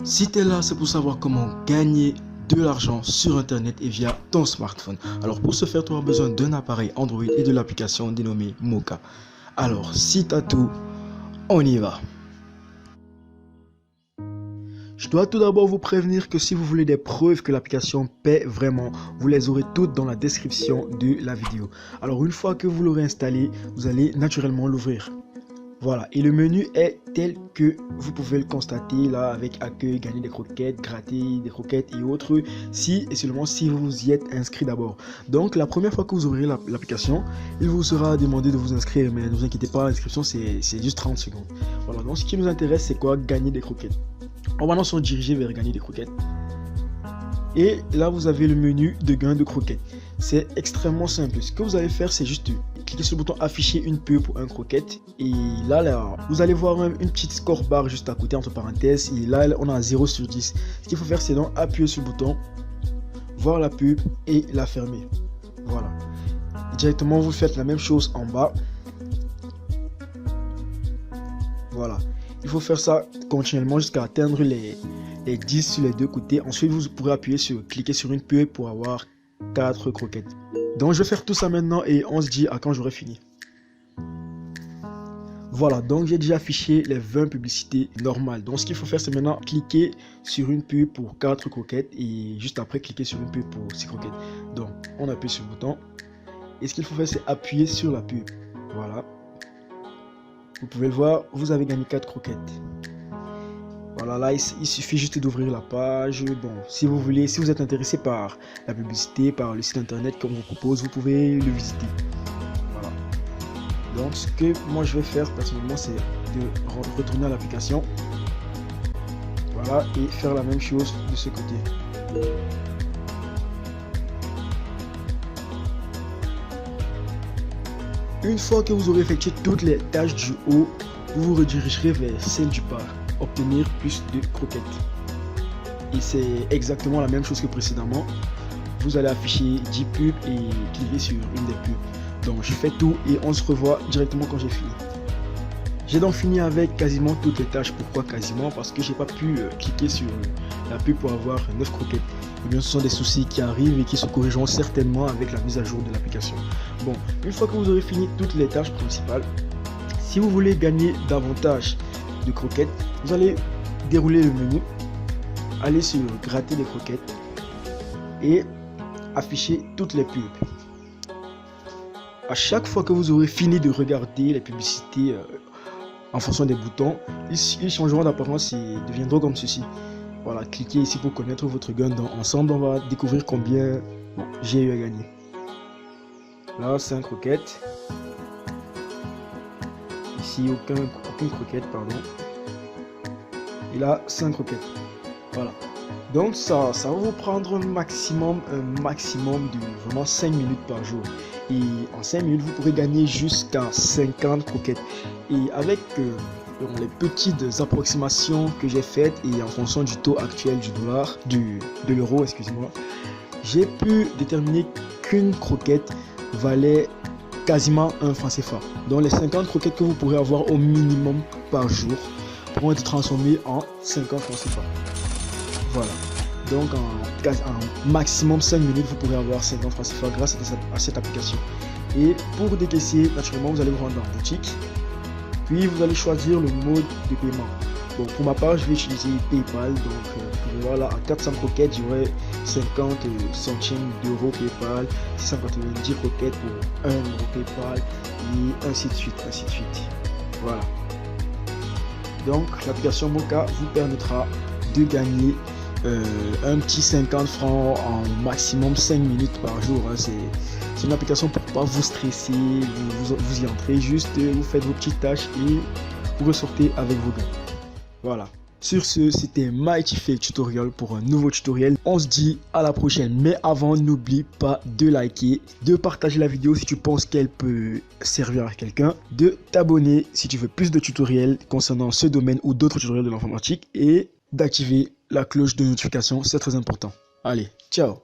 Si tu es là, c'est pour savoir comment gagner de l'argent sur internet et via ton smartphone. Alors pour ce faire, tu auras besoin d'un appareil Android et de l'application dénommée Moka. Alors si tu as tout, on y va. Je dois tout d'abord vous prévenir que si vous voulez des preuves que l'application paie vraiment, vous les aurez toutes dans la description de la vidéo. Alors une fois que vous l'aurez installé, vous allez naturellement l'ouvrir. Voilà, et le menu est tel que vous pouvez le constater là, avec accueil, gagner des croquettes, gratter des croquettes et autres, si et seulement si vous y êtes inscrit d'abord. Donc la première fois que vous ouvrirez l'application, il vous sera demandé de vous inscrire, mais ne vous inquiétez pas, l'inscription c'est juste 30 secondes. Voilà, donc ce qui nous intéresse c'est quoi? Gagner des croquettes. On va maintenant se diriger vers gagner des croquettes. Et là vous avez le menu de gain de croquettes. C'est extrêmement simple. Ce que vous allez faire, c'est juste cliquer sur le bouton afficher une pub pour un croquette. Et là, vous allez voir une petite score bar juste à côté entre parenthèses. Et là, on a 0 sur 10. Ce qu'il faut faire, c'est donc appuyer sur le bouton, voir la pub et la fermer. Voilà. Et directement, vous faites la même chose en bas. Voilà. Il faut faire ça continuellement jusqu'à atteindre les 10 sur les deux côtés. Ensuite, vous pourrez appuyer sur cliquer sur une pub pour avoir 4 croquettes. Donc je vais faire tout ça maintenant et on se dit à quand j'aurai fini. Voilà, donc j'ai déjà affiché les 20 publicités normales. Donc ce qu'il faut faire, c'est maintenant cliquer sur une pub pour 4 croquettes et juste après cliquer sur une pub pour 6 croquettes. Donc on appuie sur le bouton et ce qu'il faut faire, c'est appuyer sur la pub. Voilà. Vous pouvez le voir, vous avez gagné 4 croquettes. Voilà, là il suffit juste d'ouvrir la page. Bon, si vous voulez, si vous êtes intéressé par la publicité, par le site internet qu'on vous propose, vous pouvez le visiter. Voilà. Donc ce que moi je vais faire personnellement, c'est de retourner à l'application. Voilà, et faire la même chose de ce côté. Une fois que vous aurez effectué toutes les tâches du haut, vous vous redirigerez vers celle du bas. Obtenir plus de croquettes. Et c'est exactement la même chose que précédemment. Vous allez afficher 10 pubs et cliquer sur une des pubs. Donc je fais tout et on se revoit directement quand j'ai fini. J'ai donc fini avec quasiment toutes les tâches. Pourquoi quasiment? Parce que j'ai pas pu cliquer sur la pub pour avoir 9 croquettes. Et bien ce sont des soucis qui arrivent et qui se corrigeront certainement avec la mise à jour de l'application. Bon, une fois que vous aurez fini toutes les tâches principales, si vous voulez gagner davantage de croquettes, vous allez dérouler le menu, aller sur gratter des croquettes et afficher toutes les pubs. À chaque fois que vous aurez fini de regarder les publicités en fonction des boutons, ils changeront d'apparence et deviendront comme ceci. Voilà, cliquez ici pour connaître votre gain. Donc ensemble on va découvrir combien j'ai eu à gagner. Là 5 croquettes. Ici aucune croquette, pardon. Et là 5 croquettes. Voilà. Donc ça va vous prendre un maximum de vraiment 5 minutes par jour. Et en 5 minutes vous pourrez gagner jusqu'à 50 croquettes. Et avec les petites approximations que j'ai faites et en fonction du taux actuel du dollar, de l'euro, excusez-moi, j'ai pu déterminer qu'une croquette valait quasiment 1 franc CFA. Donc les 50 croquettes que vous pourrez avoir au minimum par jour pourront être transformées en 50 francs CFA. Voilà. Donc en maximum 5 minutes, vous pourrez avoir 50 francs CFA grâce à cette application. Et pour décaisser, naturellement, vous allez vous rendre en boutique. Puis vous allez choisir le mode de paiement. Bon, pour ma part, je vais utiliser PayPal. Donc vous pouvez voir là, à 400 croquettes, j'aurai 50 centimes d'euros PayPal, 690 croquettes pour 1 euro PayPal, et ainsi de suite, ainsi de suite. Voilà. Donc l'application Moka vous permettra de gagner un petit 50 francs en maximum 5 minutes par jour. Hein. C'est une application pour pas vous stresser, vous y entrez juste, vous faites vos petites tâches et vous ressortez avec vos gains. Voilà. Sur ce, c'était Mighty Fake Tutorial pour un nouveau tutoriel. On se dit à la prochaine. Mais avant, n'oublie pas de liker, de partager la vidéo si tu penses qu'elle peut servir à quelqu'un, de t'abonner si tu veux plus de tutoriels concernant ce domaine ou d'autres tutoriels de l'informatique et d'activer la cloche de notification, c'est très important. Allez, ciao!